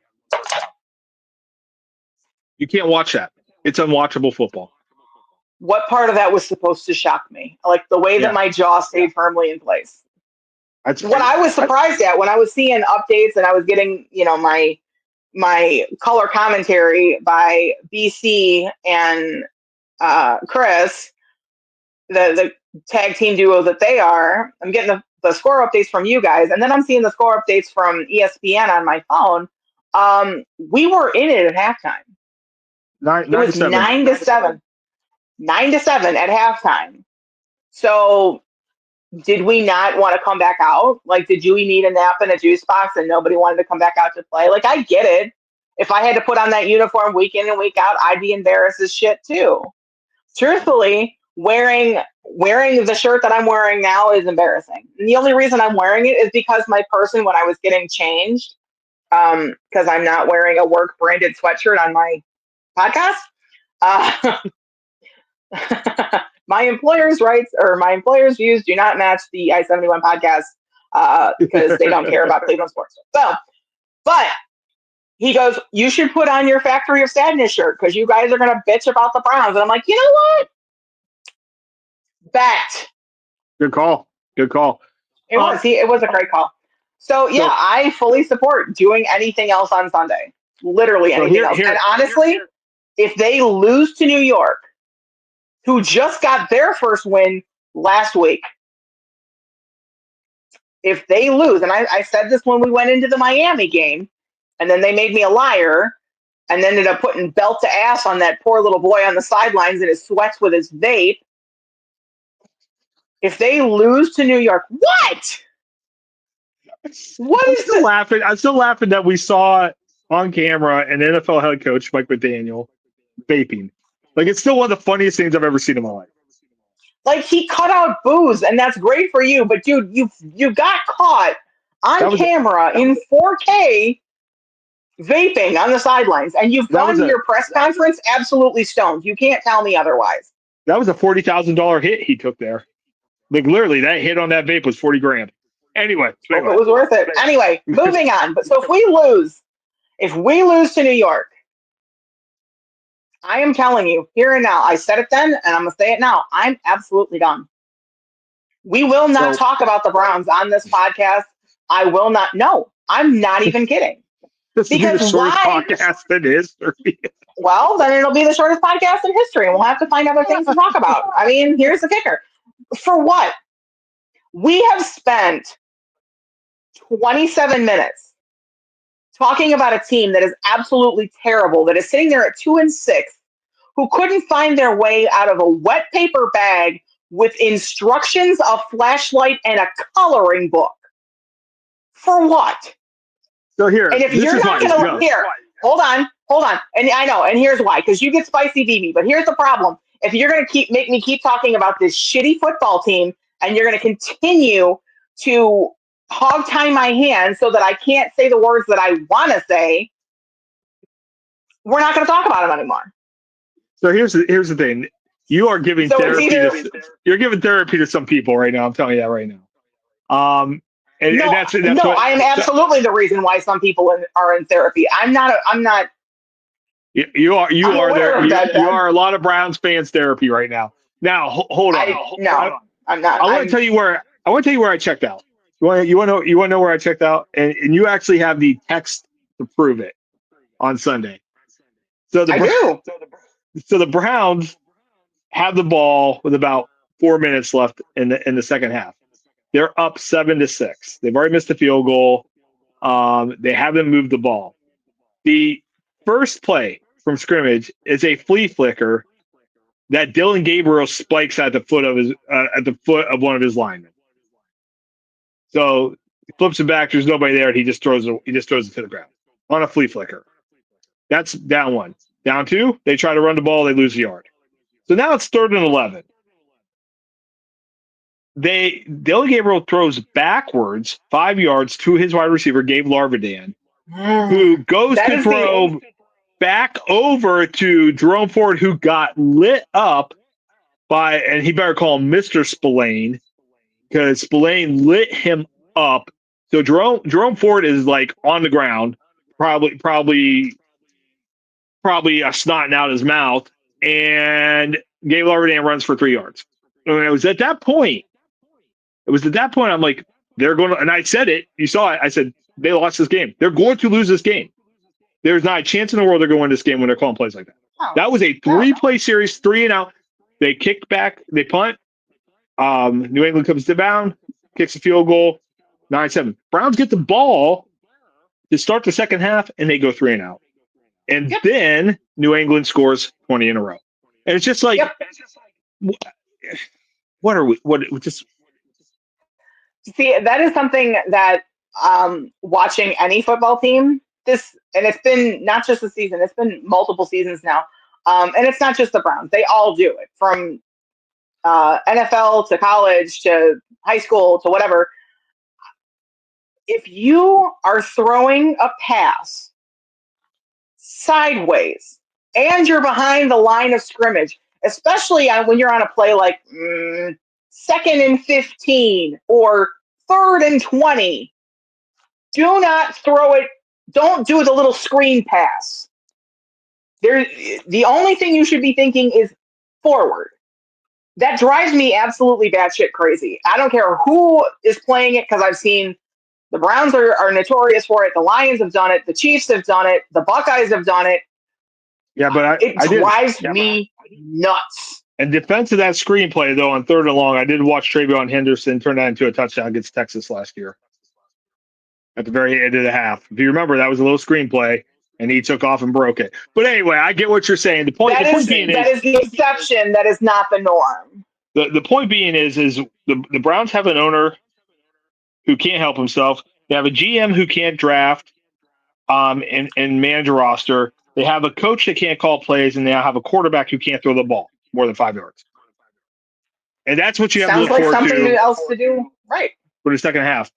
You can't watch that. It's unwatchable football. what part of that was supposed to shock me? Like the way that my jaw stayed firmly in place. What I was surprised at when I was seeing updates and I was getting, my color commentary by BC and Chris, the tag team duo that they are, I'm getting the score updates from you guys, and then I'm seeing the score updates from ESPN on my phone. We were in it at halftime. It was 9-7. 9-7 at halftime. So did we not want to come back out? Like, did we need a nap in a juice box and nobody wanted to come back out to play? Like, I get it. If I had to put on that uniform week in and week out, I'd be embarrassed as shit too. Truthfully, wearing the shirt that I'm wearing now is embarrassing. And the only reason I'm wearing it is because my person, when I was getting changed, because I'm not wearing a work branded sweatshirt on my podcast. Uh, my employer's rights or my employer's views do not match the I-71 podcast because they don't care about Cleveland sports. So, but he goes, you should put on your Factory of Sadness shirt because you guys are going to bitch about the Browns. And I'm like, you know what? Bet. Good call. Good call. It was a great call. So, yeah, I fully support doing anything else on Sunday. Literally anything else. And honestly, if they lose to New York, who just got their first win last week, if they lose, and I said this when we went into the Miami game, and then they made me a liar and ended up putting belt to ass on that poor little boy on the sidelines in his sweats with his vape. If they lose to New York, what? I'm still laughing that we saw on camera an NFL head coach, Mike McDaniel, vaping. Like, it's still one of the funniest things I've ever seen in my life. Like, he cut out booze, and that's great for you, but dude, you got caught on camera in 4K vaping on the sidelines, and you've gone to your press conference absolutely stoned. You can't tell me otherwise. That was a $40,000 hit he took there. Like, literally, that hit on that vape was $40,000. Anyway, it was worth it. Anyway, moving on. But so if we lose to New York, I am telling you here and now. I said it then, and I'm gonna say it now. I'm absolutely done. We will not talk about the Browns on this podcast. I will not. No, I'm not even kidding. This will be the shortest podcast in history. Well, then it'll be the shortest podcast in history, and we'll have to find other things to talk about. I mean, here's the kicker. For what? We have spent 27 minutes talking about a team that is absolutely terrible, that is sitting there at 2-6, who couldn't find their way out of a wet paper bag with instructions, a flashlight, and a coloring book. For what? So here, and if you're not going to here, hold on, and I know, and here's why, because you get spicy, BB. But here's the problem: if you're going to make me keep talking about this shitty football team, and you're going to continue to hog tie my hand so that I can't say the words that I want to say, we're not going to talk about them anymore. So here's the thing: you are giving you're giving therapy to some people right now. I'm telling you that right now. And that's what, I am absolutely the reason why some people are in therapy. I'm not. You are there. You are a lot of Browns fans therapy right now. Now hold on. I'm not. I want to tell you where I checked out. You want to know where I checked out, and you actually have the text to prove it on Sunday. So the Browns have the ball with about 4 minutes left in the second half. They're up 7-6. They've already missed a field goal. They haven't moved the ball. The first play from scrimmage is a flea flicker that Dylan Gabriel spikes at the foot of one of his linemen. So he flips it back. There's nobody there, and he just throws it to the ground on a flea flicker. That's down one. Down two, they try to run the ball. They lose a yard. So now it's 3rd and 11. Dylan Gabriel throws backwards 5 yards to his wide receiver, Gabe Larvidan, who goes to throw back over to Jerome Ford, who got lit up and he better call him Mr. Spillane, because Spillane lit him up. So Jerome Ford is like on the ground, probably snotting out his mouth, and Gabe Larvidan runs for 3 yards. And it was at that point I'm like, they're going to, and I said it, you saw it, I said, they lost this game. They're going to lose this game. There's not a chance in the world they're going to win this game when they're calling plays like that. Oh, that was a 3-play series, 3 and out. They kicked back, they punt. New England comes to down, kicks a field goal, 9-7. Browns get the ball to start the second half, and they go 3 and out. And then New England scores 20 in a row. And it's just like, what are we? See, that is something that watching any football team, and it's been not just a season, it's been multiple seasons now. And it's not just the Browns. They all do it from NFL to college to high school to whatever. If you are throwing a pass sideways and you're behind the line of scrimmage, especially when you're on a play like 2nd and 15 or 3rd and 20, do not throw it. Don't do the little screen pass. The only thing you should be thinking is forward. That drives me absolutely batshit crazy. I don't care who is playing it, because I've seen the Browns are notorious for it. The Lions have done it. The Chiefs have done it. The Buckeyes have done it. Yeah, but it drives me nuts. In defense of that screenplay, though, on 3rd and long, I did watch Travion Henderson turn that into a touchdown against Texas last year at the very end of the half. If you remember, that was a little screenplay, and he took off and broke it. But anyway, I get what you're saying. The point being is the exception. That is not the norm. The point being is the Browns have an owner who can't help himself. They have a GM who can't draft and manage a roster. They have a coach that can't call plays, and they have a quarterback who can't throw the ball more than 5 yards. And that's what you have to look forward to. Sounds like something else to do, right? For the second half.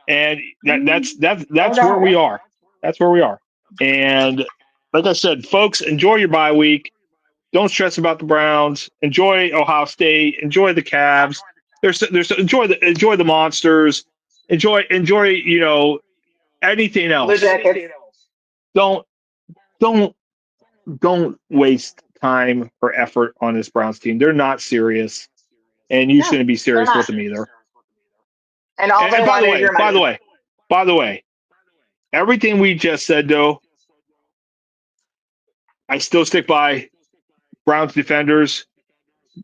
And that's where we are. That's where we are. And like I said, folks, enjoy your bye week. Don't stress about the Browns. Enjoy Ohio State. Enjoy the Cavs. Enjoy the Monsters. Enjoy anything else. Don't waste time or effort on this Browns team. They're not serious, and you shouldn't be serious with them either. And by the way, everything we just said, though, I still stick by Browns defenders.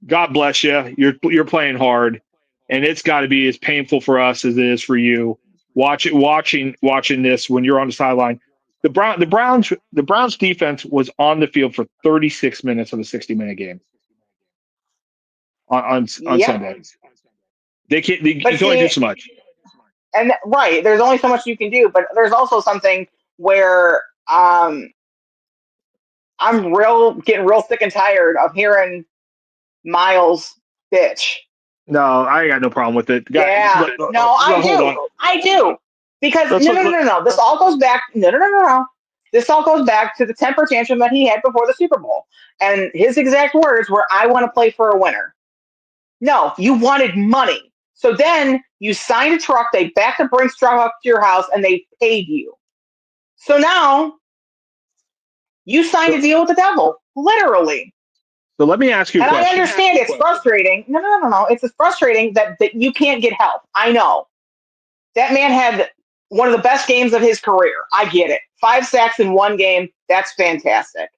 God bless you. You're playing hard, and it's got to be as painful for us as it is for you. Watching this when you're on the sideline. The Browns defense was on the field for 36 minutes of a 60-minute game on Sunday. You can only do so much. And right, there's only so much you can do, but there's also something where I'm getting real sick and tired of hearing Miles bitch. No, I got no problem with it. I do. Because no. This all goes back. No. This all goes back to the temper tantrum that he had before the Super Bowl. And his exact words were, "I want to play for a winner." No, you wanted money. So then you signed a truck. They backed the Brinks truck up to your house, and they paid you. So now you signed a deal with the devil, literally. So let me ask you a question. And I understand it's frustrating. No. It's frustrating that you can't get help. I know. That man had one of the best games of his career. I get it. 5 sacks in one game. That's fantastic.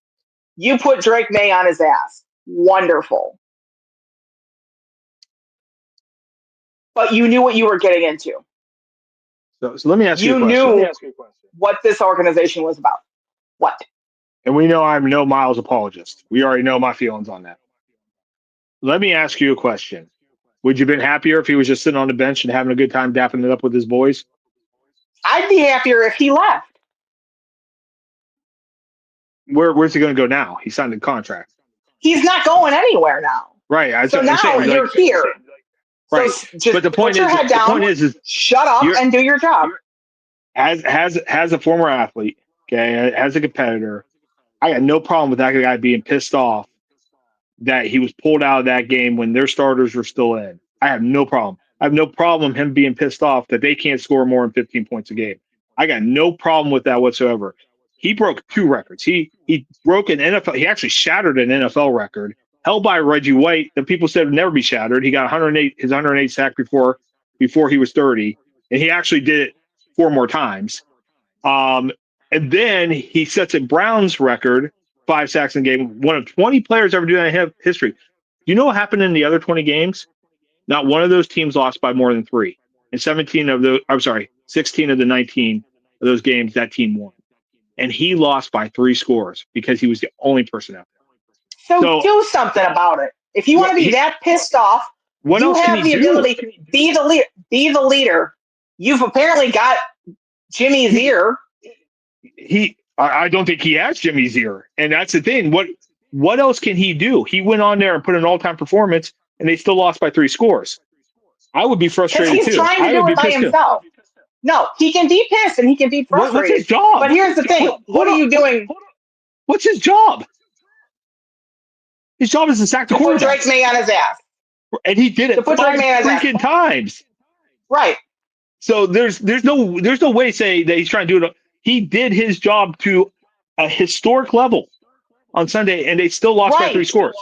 You put Drake May on his ass. Wonderful. But you knew what you were getting into. So let me ask you a question. You knew what this organization was about. What? And we know I'm no Miles apologist. We already know my feelings on that. Let me ask you a question. Would you have been happier if he was just sitting on the bench and having a good time dapping it up with his boys? I'd be happier if he left. Where's he going to go now? He signed a contract. He's not going anywhere now. Right. Now you're here. Right. So just but the point is, shut up and do your job. As a former athlete, okay, as a competitor, I got no problem with that guy being pissed off that he was pulled out of that game when their starters were still in. I have no problem. I have no problem him being pissed off that they can't score more than 15 points a game. I got no problem with that whatsoever. He broke 2 records. He broke an NFL. He actually shattered an NFL record held by Reggie White that people said would never be shattered. He got 108 sack before he was 30, and he actually did it 4 more times. And then he sets a Browns record, 5 sacks in a game. One of 20 players ever do that in history. You know what happened in the other 20 games? Not one of those teams lost by more than 3. And 16 of the 19 of those games, that team won. And he lost by 3 scores because he was the only person out there. So do something about it. If you want to be that pissed off, What You else can have he the do? ability. Be the leader. Be the leader. You've apparently got Jimmy's ear. I don't think he has Jimmy's ear, and that's the thing. What else can he do? He went on there and put an all-time performance, and they still lost by 3 scores. I would be Because frustrated he's too. trying to I do would be it by pissed too. himself. No, he can be pissed and he can be frustrated. What's his job? But here's the thing. What are you doing? What's his job? His job is to sack the To put quarterback. Drake May on his ass. And he did it To put 5 Drake May on his ass. freaking times. Right. So there's no way to say that he's trying to do it. He did his job to a historic level on Sunday, and they still lost by 3 scores.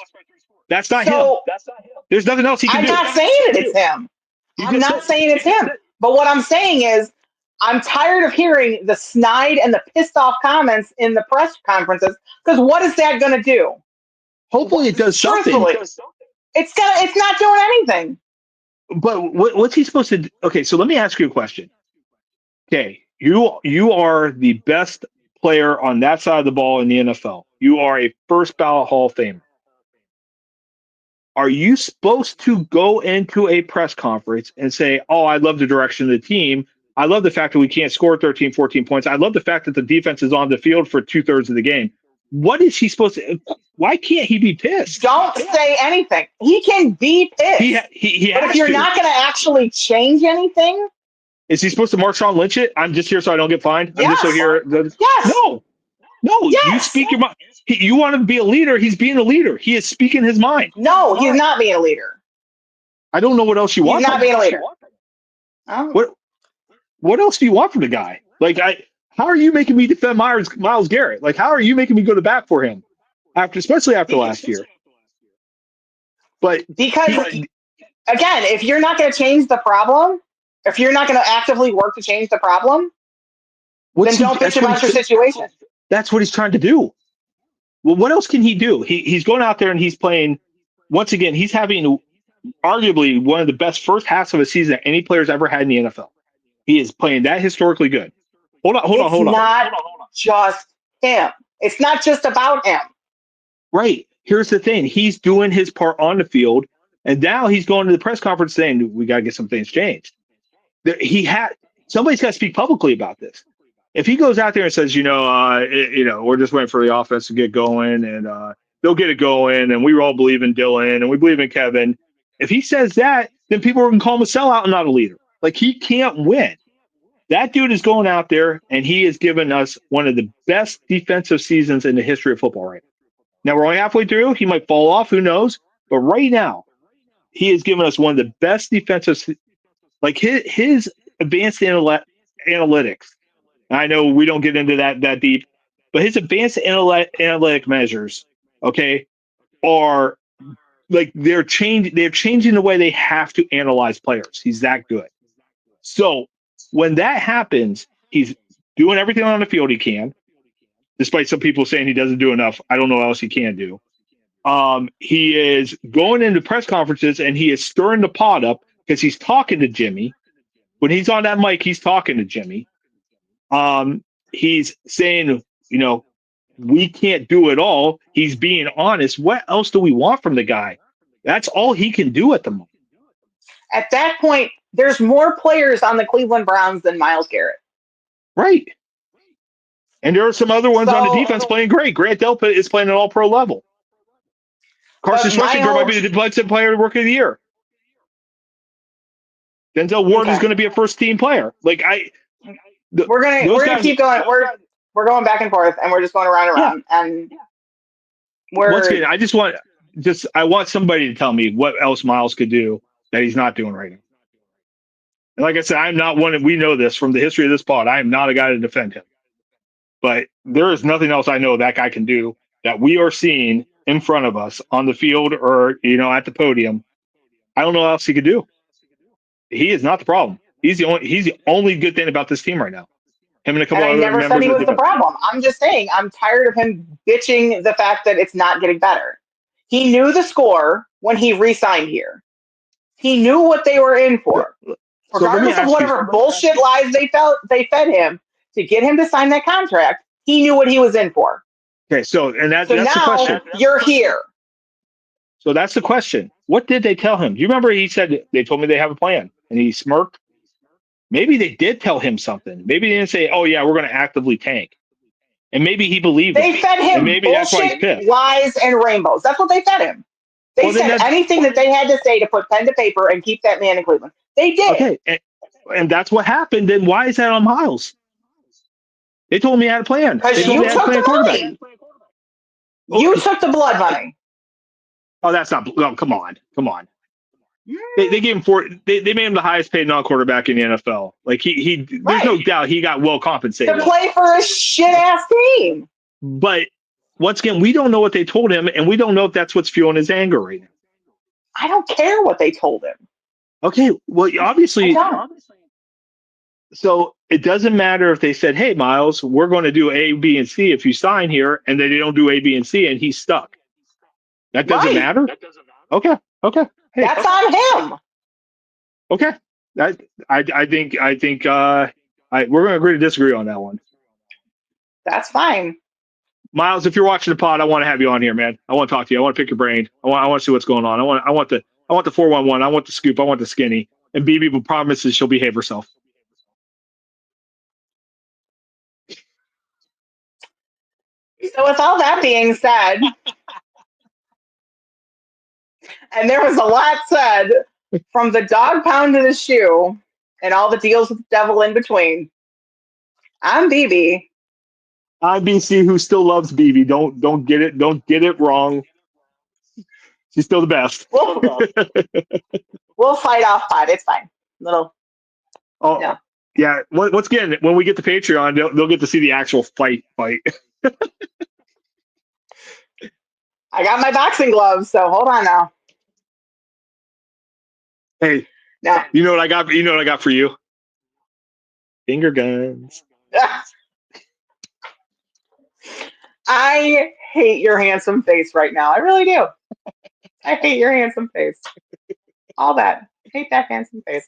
That's not him. There's nothing else he can do. I'm not saying it's him. I'm not saying it's him. But what I'm saying is, I'm tired of hearing the snide and the pissed off comments in the press conferences, because what is that going to do? Hopefully it does something. It's not doing anything. But what's he supposed to do? Okay, so let me ask you a question. Okay, you are the best player on that side of the ball in the NFL. You are a first ballot Hall of Famer. Are you supposed to go into a press conference and say, oh, I love the direction of the team. I love the fact that we can't score 13, 14 points. I love the fact that the defense is on the field for 2/3 of the game. What is he supposed to? Why can't he be pissed? Don't say anything. He can be pissed. He but if you're not going to actually change anything. Is he supposed to Marshawn Lynch it? I'm just here so I don't get fined. Yes. I'm just so here. Yes. No. Yes. You speak your mind. You want to be a leader. He's being a leader. He is speaking his mind. No, he's not being a leader. I don't know what else you want. He's not being a leader. Oh. What else do you want from the guy? Like, how are you making me defend Myles Garrett? Like, how are you making me go to bat for him especially after last year? But because again, if you're not going to change the problem, if you're not going to actively work to change the problem, then don't bitch about your situation. That's what he's trying to do. Well, what else can he do? He's going out there and he's playing. Once again, he's having arguably one of the best first halves of a season that any player's ever had in the NFL. He is playing that historically good. Hold on. It's not just him. It's not just about him. Right. Here's the thing. He's doing his part on the field, and now he's going to the press conference saying, we got to get some things changed. Somebody's got to speak publicly about this. If he goes out there and says, we're just waiting for the offense to get going, and they'll get it going, and we all believe in Dylan, and we believe in Kevin. If he says that, then people are going to call him a sellout and not a leader. Like, he can't win. That dude is going out there, and he has given us one of the best defensive seasons in the history of football right now. Now, we're only halfway through. He might fall off. Who knows? But right now, he has given us one of the best defensive – like, his advanced analytics. I know we don't get into that deep, but his advanced analytic measures, okay, are like they're changing the way they have to analyze players. He's that good. So when that happens, he's doing everything on the field he can, despite some people saying he doesn't do enough. I don't know what else he can do. He is going into press conferences and he is stirring the pot up because he's talking to Jimmy. When he's on that mic, he's talking to Jimmy. He's saying, we can't do it all. He's being honest. What else do we want from the guy? That's all he can do at the moment. At that point, there's more players on the Cleveland Browns than Myles Garrett. Right. And there are some other ones on the defense playing great. Grant Delpit is playing at all-pro level. Carson Schwarzenegger might be the defensive player rookie of the year. Denzel Ward is going to be a first-team player. Like, we're gonna keep going. We're going back and forth, and we're just going around and around. Yeah. And once again, I want somebody to tell me what else Myles could do that he's not doing right now. And like I said, I'm not one. We know this from the history of this pod. I am not a guy to defend him, but there is nothing else I know that guy can do that we are seeing in front of us on the field or at the podium. I don't know what else he could do. He is not the problem. He's the only good thing about this team right now. Him and a couple other members. I never said he was the problem. I'm just saying I'm tired of him bitching the fact that it's not getting better. He knew the score when he re-signed here. He knew what they were in for. Regardless of whatever bullshit lies they fed him to get him to sign that contract, he knew what he was in for. Okay, that's now the question. You're here. So that's the question. What did they tell him? You remember he said they told me they have a plan, and he smirked. Maybe they did tell him something. Maybe they didn't say, "Oh yeah, we're going to actively tank," and maybe he believed They them, fed and him maybe that's why he's bullshit, pissed. lies, and rainbows. That's what they fed him. They Well, then said that's anything that they had to say to put pen to paper and keep that man in Cleveland. They did. okay, and that's what happened. Then why is that on Miles? They told me I had a plan. They Because told you me I had a took plan the quarterback. money. You took the blood money. Oh, that's not. No, come on, come on. They gave him they made him the highest paid non-quarterback in the NFL. Like he there's no Right. doubt he got well To compensated. play for a shit ass team. But once again, we don't know what they told him, and we don't know if that's what's fueling his anger right now. I don't care what they told him. Okay, well, I obviously, don't. so it doesn't matter if they said, "Hey, Miles, we're going to do A, B, and C if you sign here," and then they don't do A, B, and C, and he's stuck. That doesn't Right. matter. Okay, okay, hey, That's on him. okay. I think we're going to agree to disagree on that one. That's fine. Miles, if you're watching the pod, I want to have you on here, man. I want to talk to you. I want to pick your brain. I want to see what's going on. I want the 411. I want the scoop. I want the skinny. And BB promises she'll behave herself. So with all that being said, and there was a lot said from the dog pound to the shoe and all the deals with the devil in between. I'm BB. I'm BC, who still loves BB. Don't get it wrong. She's still the best. We'll fight off pod. It's fine. Oh, No. yeah. Once again, when we get to Patreon, they'll get to see the actual fight. I got my boxing gloves, so hold on now. Hey, no. You know what I got? You know what I got for you? Finger guns. I hate your handsome face right now. I really do. I hate your handsome face. All that. I hate that handsome face.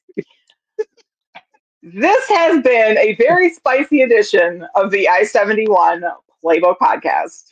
This has been a very spicy edition of the I-71 Playbook Podcast.